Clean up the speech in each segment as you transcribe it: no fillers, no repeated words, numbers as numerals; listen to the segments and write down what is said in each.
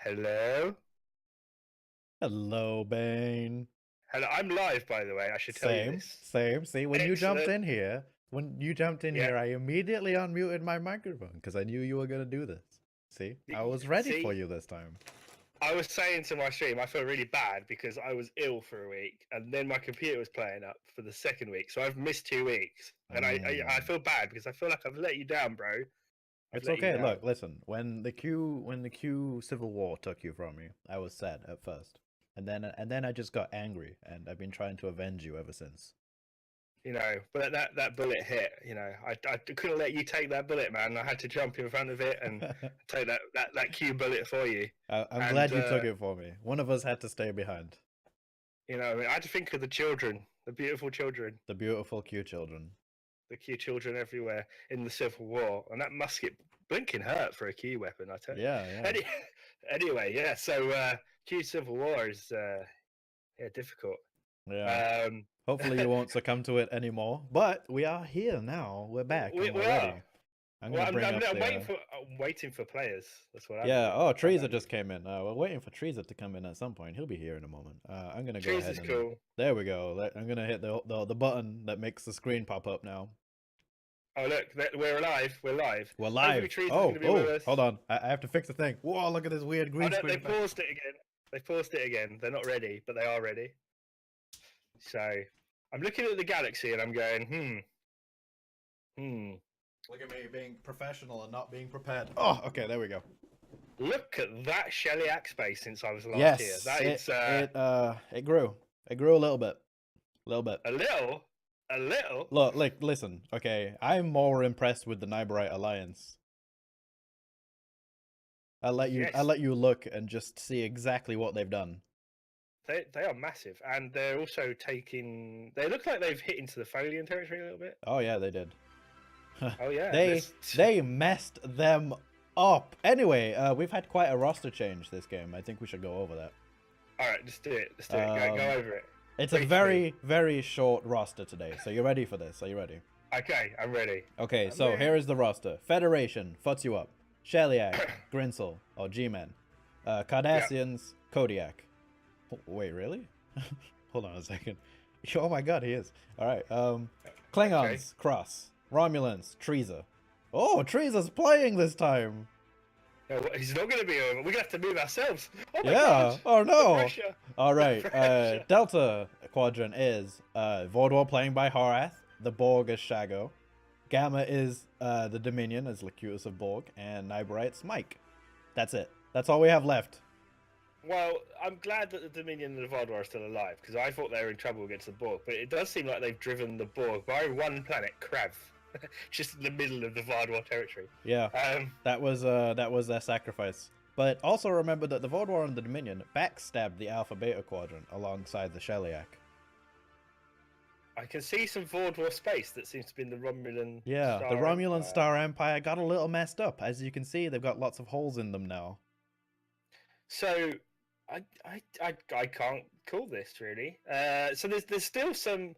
Hello? Hello, Bane. Hello, I'm live, by the way. I should tell you this. Same. See, when you jumped Excellent. in here, Yeah. I immediately unmuted my microphone because I knew you were gonna do this. See, I was ready for See, you this time. I was saying to my stream, I feel really bad because I was ill for a week, and then my computer was playing up for the second week, so I've missed 2 weeks, and I feel bad because I feel like I've let you down, bro. I've It's let you okay. down. Look, listen. When the Q Civil War took you from me, I was sad at first, and then I just got angry, and I've been trying to avenge you ever since. But that bullet hit. I couldn't let you take that bullet, man. I had to jump in front of it and take that Q bullet for you. I'm And glad you took it for me. One of us had to stay behind. I had to think of the children, the beautiful children. The beautiful Q children. The Q children everywhere in the Civil War, and that musket blinking hurt for a Q weapon, I tell you. Yeah. Anyway, yeah. So Q Civil War is difficult. Yeah. Hopefully you won't succumb to it anymore. But we are here now. We're back and we're ready. I'm gonna bring up the. I'm waiting for players. That's what I'm Yeah. doing. Oh, Treeza just came in. We're waiting for Treeza to come in at some point. He'll be here in a moment. I'm gonna go ahead and. Cool. There we go. I'm gonna hit the button that makes the screen pop up now. Oh look, we're alive. We're live. We're live. Hold on. I have to fix the thing. Whoa! Look at this weird green screen. They paused it again. They paused it again. They're not ready, but they are ready. So I'm looking at the galaxy and I'm going, Look at me being professional and not being prepared. Oh, okay, there we go. Look at that Shellyak space since I was last here. That it grew. It grew a little bit. A little. Look, listen. Okay, I'm more impressed with the Nyberrite alliance. I'll let you look and just see exactly what they've done. They are massive, and they're also taking. They look like they've hit into the Tholian territory a little bit. Oh yeah, they did. Oh yeah, they messed them up. Anyway, we've had quite a roster change this game. I think we should go over that. All right, let's do it. Go over it. It's a very short roster today. So you ready for this? Are you ready? Okay, I'm ready. Okay, so here is the roster: Federation, fucks you up. Shellyak, Grinsel, or G-Man. Cardassians, Kodiak. Wait, really? Hold on a second. Oh my god, he is. Alright, Klingons, Cross. Romulans, Treeza. Oh, Treeza's playing this time! No, he's not going to be over. We're going to have to move ourselves. Oh my god. Oh no! Alright, Delta Quadrant is Vordor playing by Horath, the Borg as Shaggo. Gamma is the Dominion as Locutus of Borg, and Nyberrite's Mike. That's it. That's all we have left. Well, I'm glad that the Dominion and the Vardar are still alive, because I thought they were in trouble against the Borg, but it does seem like they've driven the Borg by one planet, Krav, just in the middle of the Vardar territory. Yeah, that was their sacrifice. But also remember that the Vardar and the Dominion backstabbed the Alpha Beta Quadrant alongside the Shellyak. I can see some Vordor space that seems to be in the Romulan. Yeah, the Romulan Star Empire got a little messed up. As you can see, they've got lots of holes in them now. So, I can't call this really. So there's still some.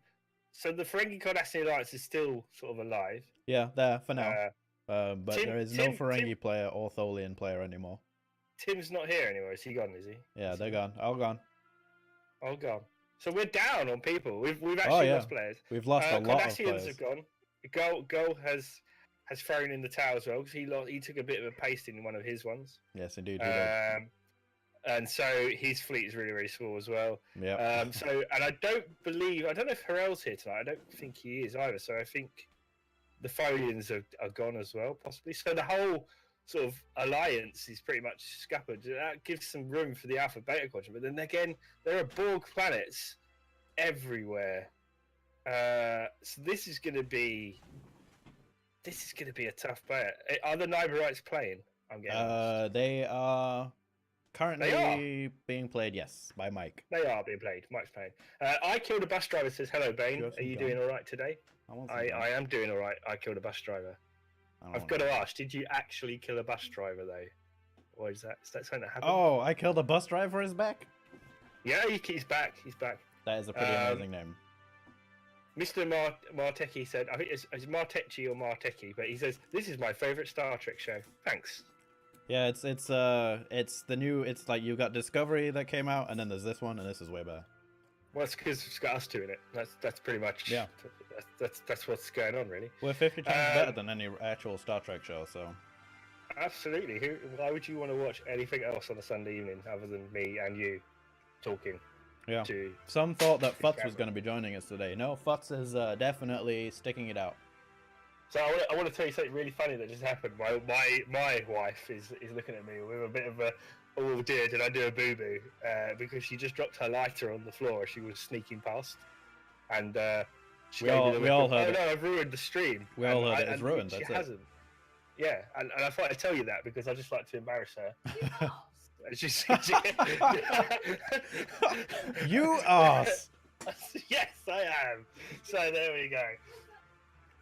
So the Ferengi Cardassian Alliance is still sort of alive. Yeah, there for now. But there is no Ferengi player or Tholian player anymore. Tim's not here anymore. Is he gone? Is he? Yeah, they're gone. All gone. All gone. So we're down on people. We've actually lost players. We've lost a lot of players. Have gone. Go has thrown in the towel as well because he took a bit of a pasting in one of his ones. Yes, indeed. And so his fleet is really small as well. Yeah. And I don't know if Harel's here tonight. I don't think he is either. So I think the Tholians are gone as well, possibly. So the whole sort of alliance is pretty much scuppered. That gives some room for the Alpha Beta Quadrant. But then again, there are Borg planets everywhere. So this is going to be a tough bet. Are the Nyberites playing? I'm getting. They are currently being played, yes, by Mike. They are being played. Mike's playing. I killed a bus driver. Says hello, Bane. Are you doing all right today? I am doing all right. I killed a bus driver. I've got to ask, did you actually kill a bus driver though? Or is that something that happened? Oh, I killed a bus driver. Is back? Yeah, he's back. He's back. That is a pretty amazing name. Mr. Martecki said, I think it's Martecci or Martecki, but he says, this is my favourite Star Trek show. Thanks. Yeah, it's the new. It's like you've got Discovery that came out, and then there's this one, and this is way better. Well, it's because it's got us two in it. That's pretty much. Yeah. That's what's going on, really. We're 50 times better than any actual Star Trek show. So. Absolutely. Why would you want to watch anything else on a Sunday evening other than me and you talking? Yeah. To Some thought that Futz was going to be joining us today. No, Futz is definitely sticking it out. So I want to tell you something really funny that just happened. My wife is looking at me with a bit of a, oh dear, did I do a boo boo? Because she just dropped her lighter on the floor as she was sneaking past, and we all heard it. Oh no, I've ruined the stream. We all heard it. It's ruined. She That's it. hasn't. Yeah, and I thought I'd tell you that because I just like to embarrass her. You ass. Yes, I am. So there we go.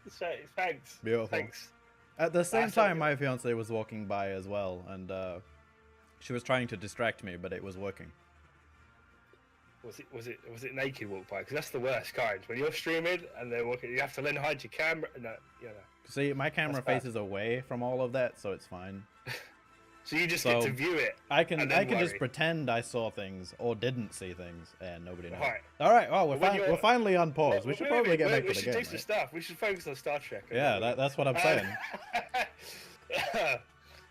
So thanks. Beautiful. Thanks. At the same time, my fiance was walking by as well, and she was trying to distract me, but it was working. Was it naked walk by? Because that's the worst kind. When you're streaming and they're walking, you have to then hide your camera. No, you know. See, my camera faces away from all of that, so it's fine. So you just get to view it. I can just pretend I saw things or didn't see things, and nobody knows. Right. All right. Oh, we're finally on pause. We should probably get back to the game. We should do some stuff. We should focus on Star Trek. Yeah, that's what I'm saying.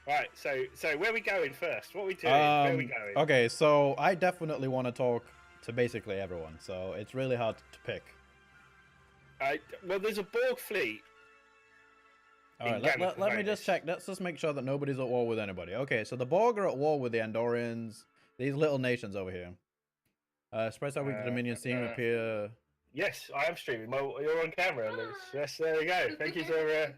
Right. So where are we going first? What are we doing? Where are we going? Okay. So I definitely want to talk to basically everyone. So it's really hard to pick. Well, there's a Borg fleet. All right, let me just check. Let's just make sure that nobody's at war with anybody. Okay, so the Borg are at war with the Andorians, these little nations over here. Spreads out week the Dominion seem appear. Yes, I am streaming. You're on camera, Luce. Yes, there we go. Thank you for.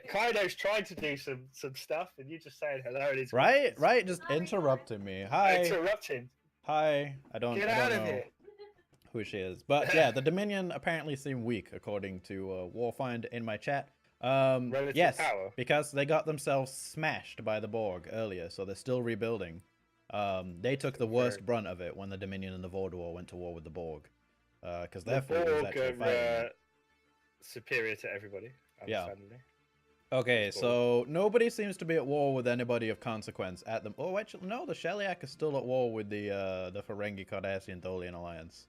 Kaido's trying to do some stuff, and you just saying hello. And it's right, just interrupting me. Hi. Interrupting. Hi. I don't know here. Who she is, but yeah, the Dominion apparently seem weak according to Warfind in my chat. Yes, power. Because they got themselves smashed by the Borg earlier, so they're still rebuilding. They took the worst brunt of it when the Dominion and the Void War went to war with the Borg. Because their fleet was actually fighting. Superior to everybody, understandably. Yeah. Okay, so nobody seems to be at war with anybody of consequence at them. Oh, actually, no, the Shellyak is still at war with the Ferengi, Cardassian, Tholian alliance.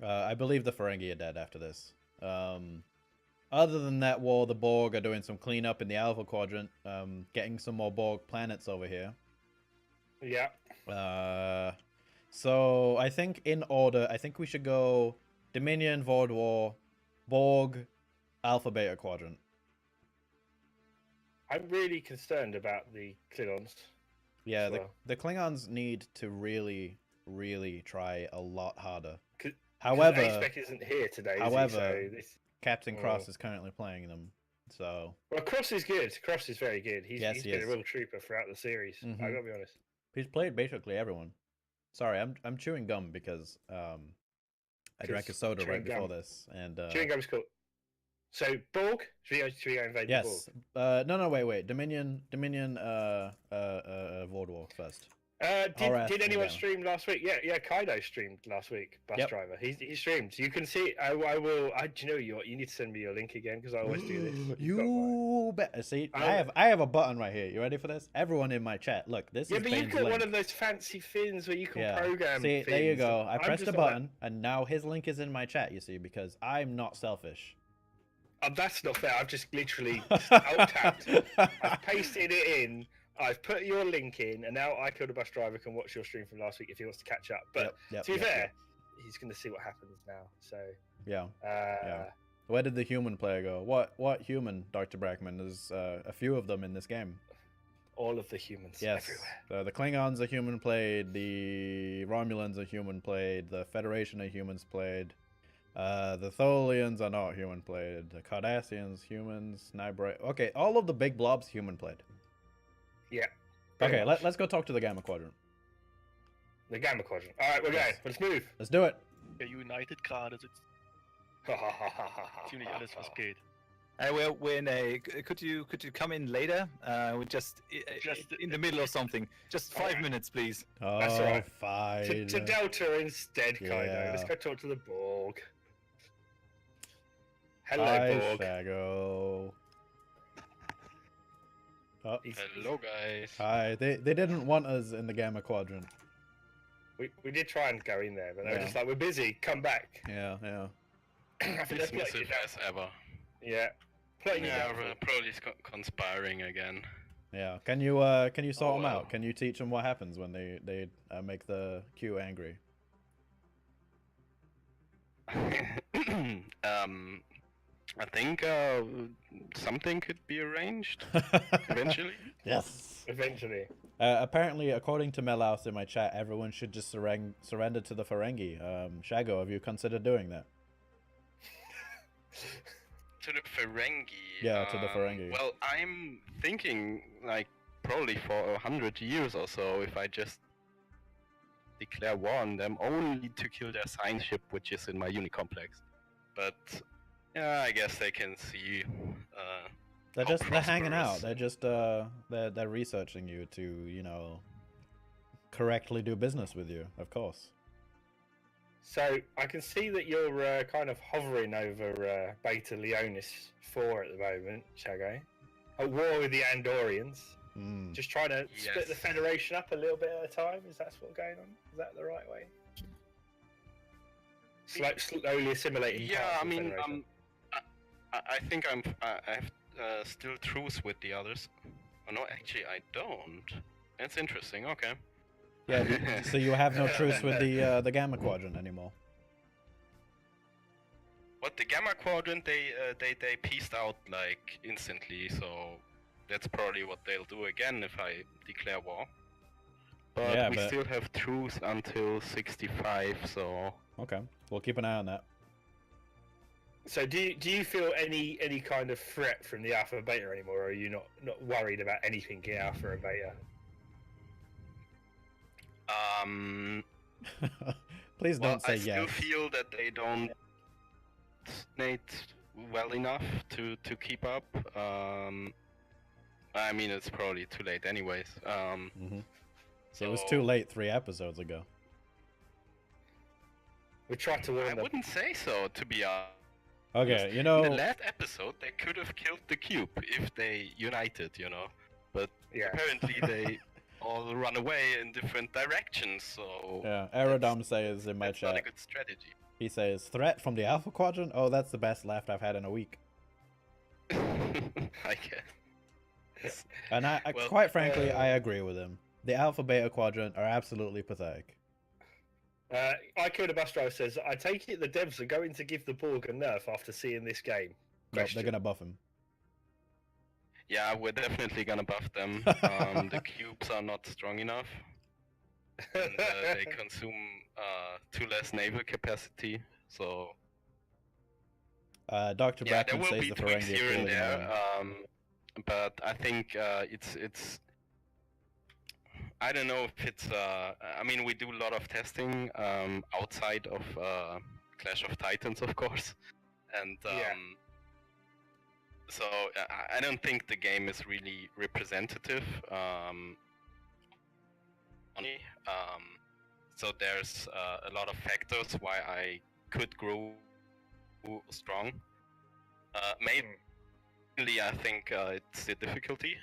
I believe the Ferengi are dead after this. Other than that war, the Borg are doing some cleanup in the Alpha Quadrant, getting some more Borg planets over here. Yeah. So I think in order, I think we should go Dominion, Void War, Borg, Alpha Beta Quadrant. I'm really concerned about the Klingons. Yeah, the Klingons need to really, really try a lot harder. However, a-spec isn't here today. Captain Cross is currently playing them, so. Well, Cross is good. Cross is very good. He's been a real trooper throughout the series. I gotta be honest. He's played basically everyone. Sorry, I'm chewing gum because I drank a soda right before this, and chewing gum's cool. So Borg, should we go invade the Borg? No, wait. Dominion, Void War first. Did anyone stream last week? Yeah, Kaido streamed last week. Bus driver, he streamed. You can see. I will. Do you know what? You need to send me your link again because I always do this. You bet. See, I have a button right here. You ready for this? Everyone in my chat, look. This is. Yeah, but Bane's you've got link. one of those fancy fins where you can program. See, things. there you go. I pressed a button, and now his link is in my chat. You see, because I'm not selfish. That's not fair. I've just literally alt-tabbed. I've pasted it in. I've put your link in, and now I Killed a Bus Driver can watch your stream from last week if he wants to catch up. But to be fair, he's going to see what happens now. So Where did the human player go? What human, Dr. Brackman? There's a few of them in this game. All of the humans. Yes. Everywhere. The Klingons are human played. The Romulans are human played. The Federation are humans played. The Tholians are not human played. The Cardassians, humans, Nyberrite. Okay, all of the big blobs human played. Yeah. Okay, let's go talk to the Gamma Quadrant. The Gamma Quadrant. All right, we're going. Let's move. Let's do it. Ja, United gerade sitzt. Ziemlich alles, was geht. Well, could you come in later? We're just in the middle of something. Just 5 minutes, please. Oh, that's all right. Fine. To Delta instead, Kaido. Yeah. Let's go talk to the Borg. Hello, Hi, Borg. Shaggo. Oh, Hello, guys. hi. They didn't want us in the Gamma Quadrant. We did try and go in there, but they were Yeah. just like, we're busy, come back. Yeah, yeah. I think that's what Dismissive they as ever. Yeah. Plotting Yeah, it we're down. probably conspiring again. Yeah. Can you sort them well. out? Can you teach them what happens when they make the Q angry? I think something could be arranged eventually. Yes. Eventually. Apparently, according to Melaus in my chat, everyone should just surrender to the Ferengi. Shaggo, have you considered doing that? To the Ferengi. Yeah, to the Ferengi. Well, I'm thinking like probably for 100 years or so, if I just declare war on them, only to kill their science ship, which is in my uni complex. But yeah, I guess they can see. They're hanging out. prosperous. They're just they're researching you to, you know, correctly do business with you, of course. So I can see that you're kind of hovering over Beta Leonis 4 at the moment, Shaggo. At war with the Andorians. Mm. Just trying to split the Yes. Federation up a little bit at a time. Is that what's going on? Is that the right way? Slowly assimilating. Yeah, parts I of the mean, Federation. I think I have still truce with the others. Oh, no, actually, I don't. That's interesting. Okay. Yeah, so you have no truce with the Gamma Quadrant anymore. What, the Gamma Quadrant? They pieced out like instantly, so that's probably what they'll do again if I declare war. But Yeah, we but- still have truce until 65, so Okay, we'll keep an eye on that. So do you feel any kind of threat from the Alpha and Beta anymore, or are you not worried about anything in Alpha and Beta? Please well, don't say I still yes. feel that they don't coordinate well enough to keep up. I mean, it's probably too late anyways. Mhm. So It was too late 3 episodes ago. We tried to warn I them. wouldn't say so, to be honest. Okay, you In know, the last episode, they could have killed the cube if they united, you know. But Yeah. apparently they all run away in different directions, so yeah, Aerodom says in my that's not a chat, good strategy. he says, threat from the Alpha Quadrant? Oh, that's the best laugh I've had in a week. I guess. And Well, quite frankly, I agree with him. The Alpha Beta Quadrant are absolutely pathetic. I Killed a Bus Driver says, I take it the devs are going to give the Borg a nerf after seeing this game. Nope, they're Question. gonna buff him. Yeah, we're definitely gonna buff them. The cubes are not strong enough, and they consume too less naval capacity. So Dr. yeah, there Bracken will says be the tweaks Ferengi are here and clearly there. annoying. But I think it's. I don't know if it's. I mean, we do a lot of testing outside of Clash of Titans, of course, and Yeah. so I don't think the game is really representative. So there's a lot of factors why I could grow strong. Mainly, I think it's the difficulty,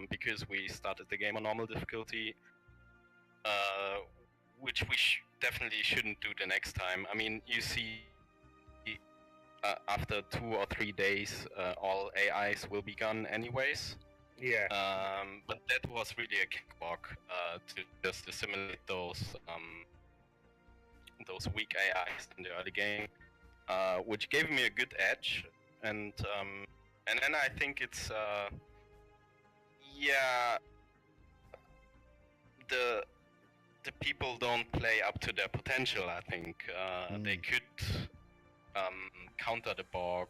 because we started the game on normal difficulty, which we definitely shouldn't do the next time. I mean, you see, after 2 or 3 days, all AIs will be gone anyways. Yeah. But that was really a cakewalk to just assimilate those weak AIs in the early game, which gave me a good edge, and then I think it's the people don't play up to their potential. I think they could counter the Borg,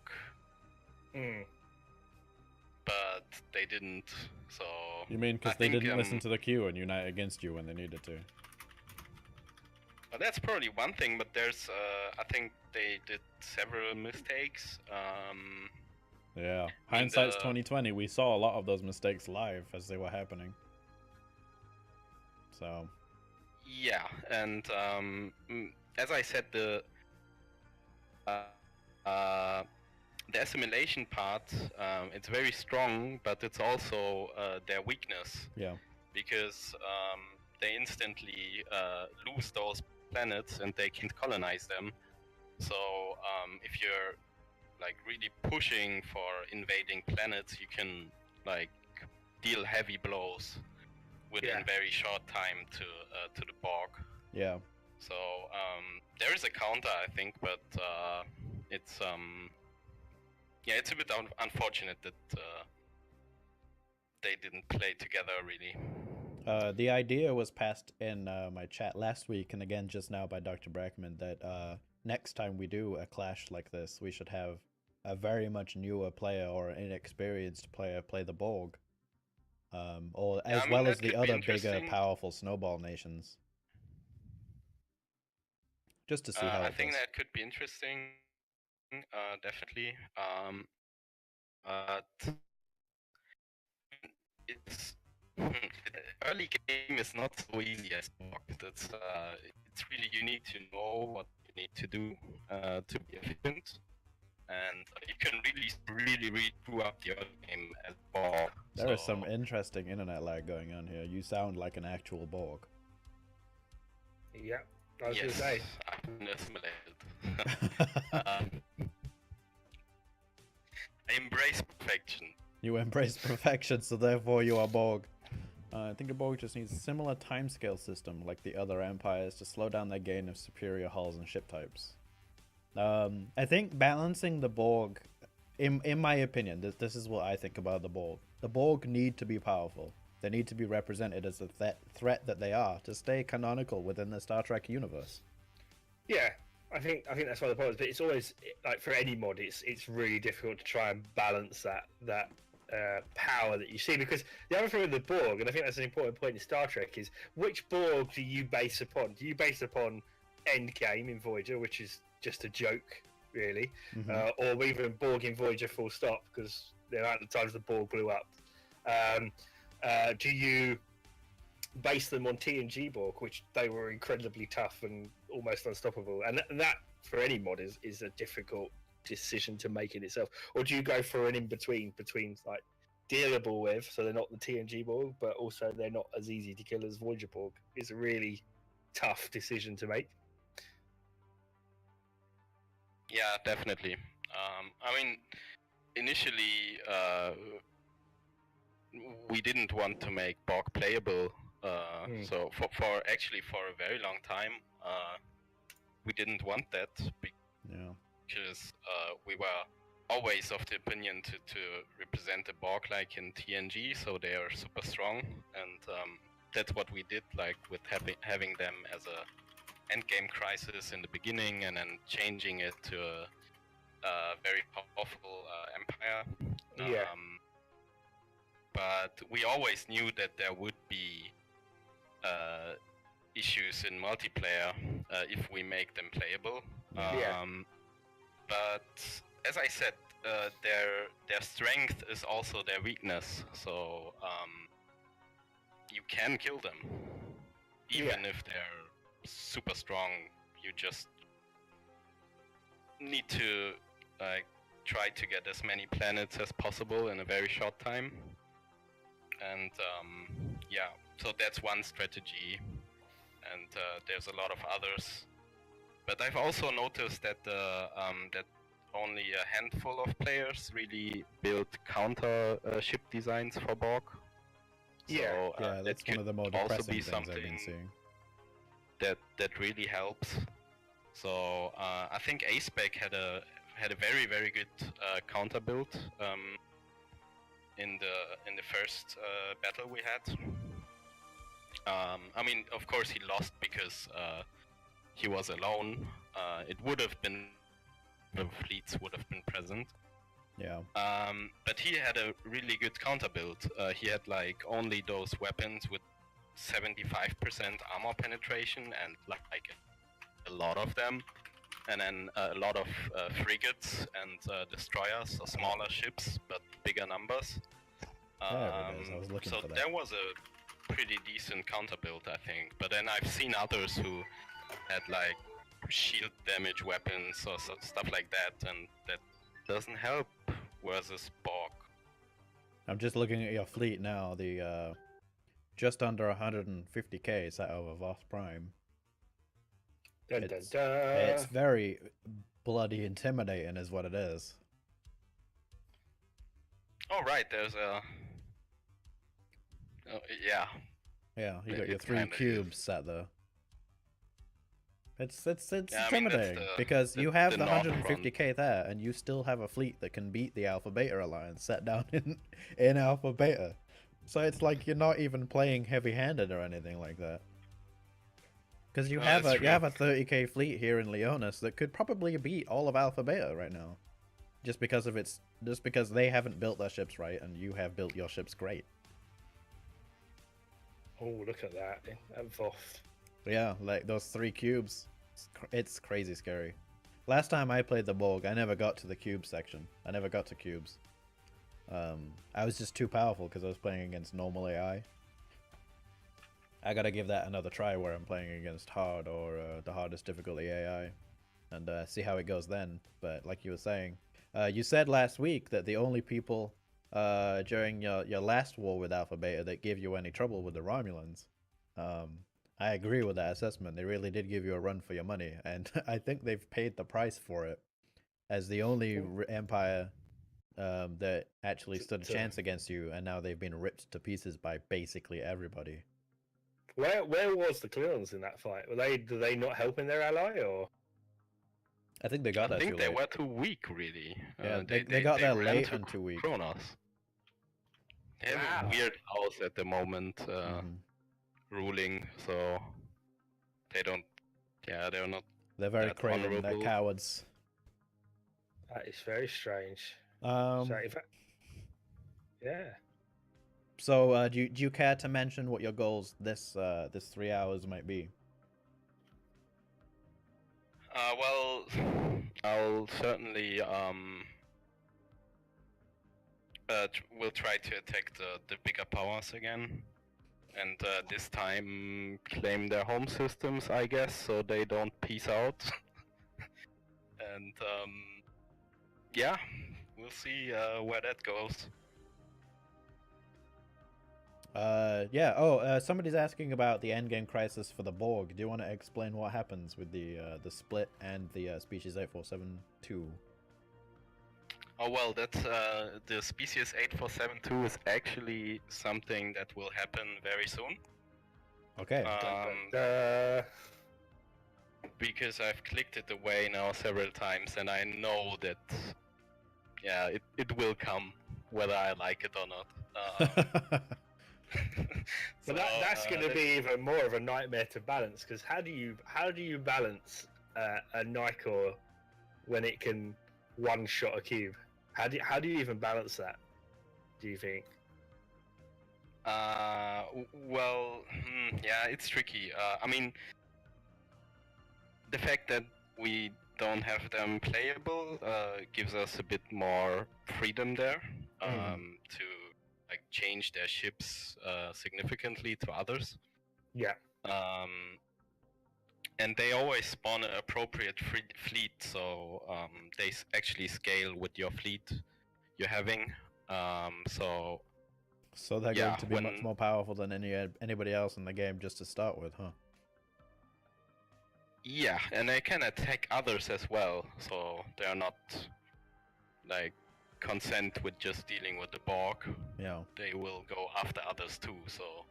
but they didn't. So You mean because I they think, didn't listen to the Q and unite against you when they needed to? well, that's probably one thing, but there's I think they did several mistakes. Yeah, hindsigt's the- 2020. We saw a lot of those mistakes live as they were happening. So Yeah, and as I said, the the assimilation part, it's very strong, but it's also their weakness. Yeah. Because they instantly lose those planets and they can't colonize them. So if you're like really pushing for invading planets, you can like deal heavy blows within very short time to the Borg. Yeah. So there is a counter, I think, but it's it's a bit unfortunate that they didn't play together really. The idea was passed in my chat last week, and again just now by Dr. Brackman, that next time we do a clash like this, we should have a very much newer player or inexperienced player play the Borg, or as well as the other bigger, powerful snowball nations. Just to see how I think that could be interesting, definitely. But it's early game is not so easy as Borg. It's really, you need to know what you need to do to be efficient, and you can really screw up the early game as Borg. There is some interesting internet lag going on here. You sound like an actual Borg. Yeah, I was going to say. I've been assimilated. I embrace perfection. You embrace perfection, so therefore you are Borg. I think the Borg just needs a similar timescale system like the other empires to slow down their gain of superior hulls and ship types. I think balancing the Borg, in my opinion, this is what I think about the Borg. The Borg need to be powerful. They need to be represented as the threat that they are to stay canonical within the Star Trek universe. Yeah, I think that's one of the problems. But it's always like for any mod, it's really difficult to try and balance that power that you see, because the other thing with the Borg, and I think that's an important point in Star Trek, is which Borg do you base upon? Do you base upon Endgame in Voyager, which is just a joke, really, or even Borg in Voyager full stop, because the amount of times the Borg blew up? Do you base them on TNG Borg, which they were incredibly tough and almost unstoppable? And that for any mod is a difficult decision to make in itself. Or do you go for an in-between like dealable with, so they're not the TNG Borg, but also they're not as easy to kill as Voyager Borg? It's a really tough decision to make. Yeah, definitely. I mean, initially we didn't want to make Borg playable, so for a very long time we didn't want that because we were always of the opinion to represent the Borg like in TNG, so they are super strong, and that's what we did, like with having them as a endgame crisis in the beginning, and then changing it to a very powerful empire. But we always knew that there would be issues in multiplayer if we make them playable. But as I said, their strength is also their weakness. So you can kill them, even if they're super strong. You just need to try to get as many planets as possible in a very short time. And so that's one strategy, and there's a lot of others. But I've also noticed that that only a handful of players really build counter ship designs for Borg. So, that's one of the more depressing things I've been seeing. That really helps. So I think a-spec had a very, very good counter build in the first battle we had. I mean, of course he lost because he was alone. It would have been, the fleets would have been present. Yeah. But he had a really good counter build. He had like only those weapons with 75% armor penetration and like a lot of them, and then a lot of frigates and destroyers, so smaller ships but bigger numbers. I was looking so for that. There was a pretty decent counter build, I think. But then I've seen others who had like shield damage weapons or stuff like that, and that doesn't help versus Borg. I'm just looking at your fleet now. The just under 150k set over Voss Prime. Dun, It's, dun, dun. it's very bloody intimidating, is what it is. Oh right, there's a. Oh, yeah. Yeah, you Yeah, got your it 3 kinda is. cubes set there. It's Yeah, I mean, that's intimidating the- because the- you have the the North 150k there, and you still have a fleet that can beat the Alpha Beta Alliance set down in Alpha Beta. So it's like you're not even playing heavy-handed or anything like that. Because you No, have that's you have a true. 30k fleet here in Leonis that could probably beat all of Alpha Beta right now, just because they haven't built their ships right, and you have built your ships great. Oh, look at that. That Voth. Yeah, like those 3 cubes, it's crazy scary. Last time I played the Borg, I never got to the cube section. I never got to cubes. I was just too powerful because I was playing against normal AI. I gotta give that another try where I'm playing against hard or the hardest difficulty AI, and see how it goes then. But like you were saying, you said last week that the only people during your last war with Alpha Beta that give you any trouble with the Romulans. I agree with that assessment. They really did give you a run for your money, and I think they've paid the price for it as the only empire that actually stood a chance against you, and now they've been ripped to pieces by basically everybody. Where was the Klingons in that fight? Did they not help in their ally, or? I think they got I that think too they late. were too weak, really. Yeah, they got there ran late to and too weak. Kronos. They have Wow. a weird house at the moment, Mhm. ruling, so they don't. Yeah, they're not. They're very That's craven. They're honorable. cowards. That is very strange. Um, So, in fact, yeah. So, do you care to mention what your goals this 3 hours might be? Well, I'll certainly we'll try to attack the bigger powers again, and this time claim their home systems, I guess, so they don't peace out. And yeah, we'll see where that goes. Yeah. Oh, somebody's asking about the endgame crisis for the Borg. Do you want to explain what happens with the split and the species 8472? Oh well, that's the species 8472 is actually something that will happen very soon. Okay. Because I've clicked it away now several times, and I know that, yeah, it will come, whether I like it or not. But that's going to be even more of a nightmare to balance, because how do you balance a Nikor when it can one-shot a cube? How do you even balance that? Do you think? Well, yeah, it's tricky. I mean, the fact that we don't have them playable gives us a bit more freedom there to like change their ships significantly to others. Yeah. And they always spawn an appropriate fleet, so they actually scale with your fleet you're having. So they're yeah, going to be much more powerful than anybody else in the game just to start with, huh? Yeah, and they can attack others as well, so they're not like content with just dealing with the Borg. Yeah. They will go after others too, so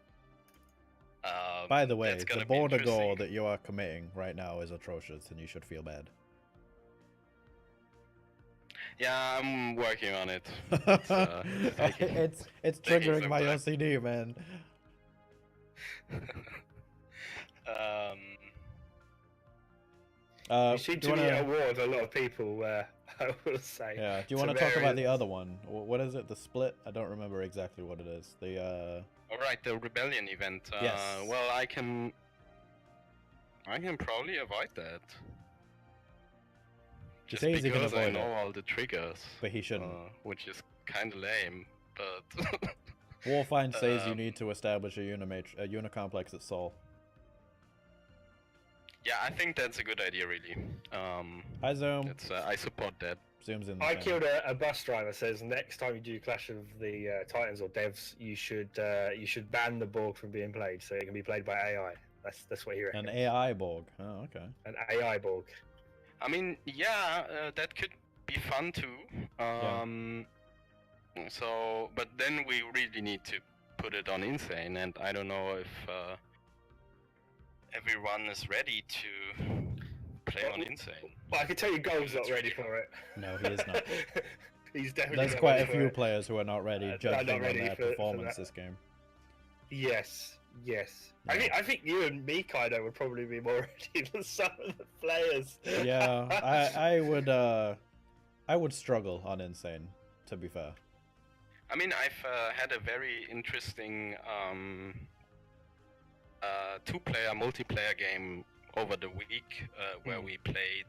by the way, that's gonna the be border interesting. goal that you are committing right now is atrocious, and you should feel bad. Yeah, I'm working on it. It's taking triggering some my time. OCD, man. You seem do to you be wanna... at a war with a lot of people. I will say. Yeah. Do you want to talk about the other one? What is it? The split? I don't remember exactly what it is. The All right, the rebellion event. Yes. Well, I can probably avoid that. Just says he can because I avoid know it. all the triggers. But he shouldn't. Which is kind of lame, but. Warfind says you need to establish a unicomplex at Sol. Yeah, I think that's a good idea, really. Hi, Zoom. I support that. Zooms in. I killed a bus driver. Says next time you do Clash of the Titans or Devs, you should ban the Borg from being played, so it can be played by AI. That's what he reckons. An AI Borg. Oh, okay. An AI Borg. I mean, yeah, that could be fun too. So, but then we really need to put it on Insane, and I don't know if everyone is ready to play on Insane. Well, I can tell you, Goal's not ready for it. No, he is not. He's definitely. There's not quite a ready for few it. players who are not ready, judging not ready on their for performance that. this game. Yes. Yeah. I think you and me, Kaido, would probably be more ready than some of the players. Yeah, I would struggle on Insane, to be fair. I mean, I've had a very interesting two-player multiplayer game over the week where we played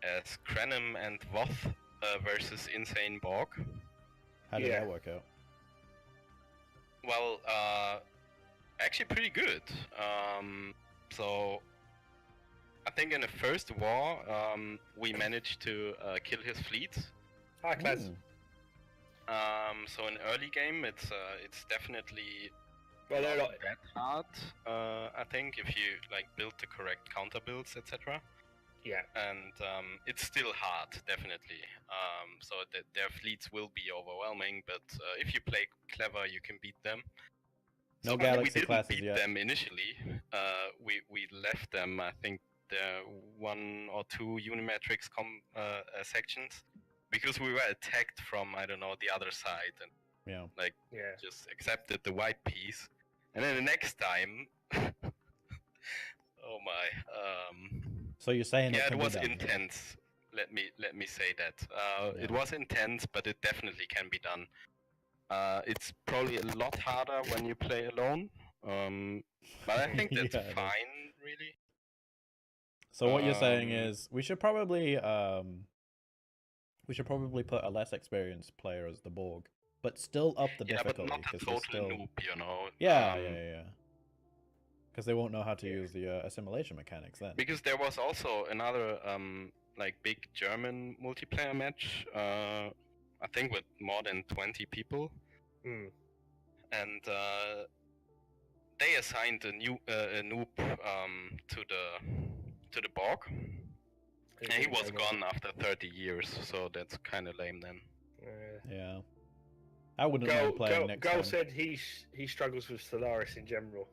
as Krenim and Voth versus Insane Borg. How did that work out? Well, actually pretty good. So I think in the first war, we managed to kill his fleet. Hi, Class. So in early game, it's definitely Well, they're not that hard. I think if you like build the correct counter builds, etc. Yeah. And it's still hard, definitely. So their fleets will be overwhelming, but if you play clever, you can beat them. No So Galaxy we didn't classes beat yet. them initially. We left them. I think there 1 or 2 Unimatrix sections because we were attacked from I don't know the other side and just accepted the white piece. And then the next time, oh my. So you're saying Yeah, it it was can be done, intense. Let me say that. It was intense, but it definitely can be done. It's probably a lot harder when you play alone, but I think that's Yeah, it is. fine, really. So what you're saying is we should probably put a less experienced player as the Borg, but still up the Yeah, but difficulty not a because total still noob, you know. yeah. Because they won't know how to use the assimilation mechanics then. Because there was also another like big German multiplayer match. I think with more than 20 people. And they assigned a noob to the Borg. And he was gone after 30 years, so that's kind of lame then. Yeah. I wouldn't mind playing next time. Goal said he struggles with Stellaris in general.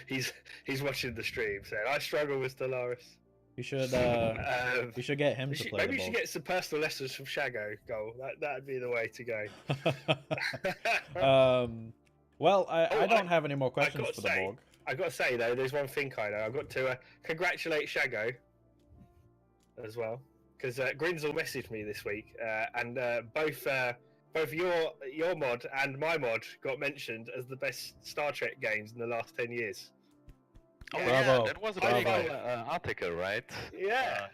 he's watching the stream saying I struggle with Stellaris. We should get him to play. Maybe we should get some personal lessons from Shaggo. Goal. That'd be the way to go. Well, I don't have any more questions for the Borg. I got to say though, there's one thing, Kaido. I've got to congratulate Shaggo as well because Grinzel messaged me this week, and both your mod and my mod got mentioned as the best Star Trek games in the last 10 years. Oh, Bravo. yeah, that was a big article, right? Yeah.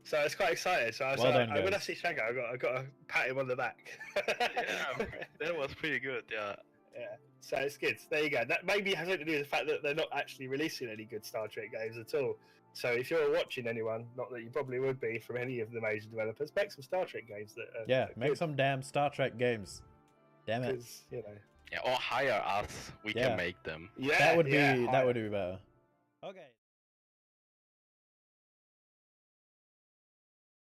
So I was quite excited. So I was done, when I guys. see Shaggo, I got to pat him on the back. Yeah, that was pretty good. Yeah. Yeah. So it's good. There you go. That maybe has something to do with the fact that they're not actually releasing any good Star Trek games at all. So if you're watching anyone, not that you probably would be from any of the major developers, make some Star Trek games that are make some damn Star Trek games. Damn it. You know. Yeah, or hire us. We can make them. Yeah. That would be better. Okay.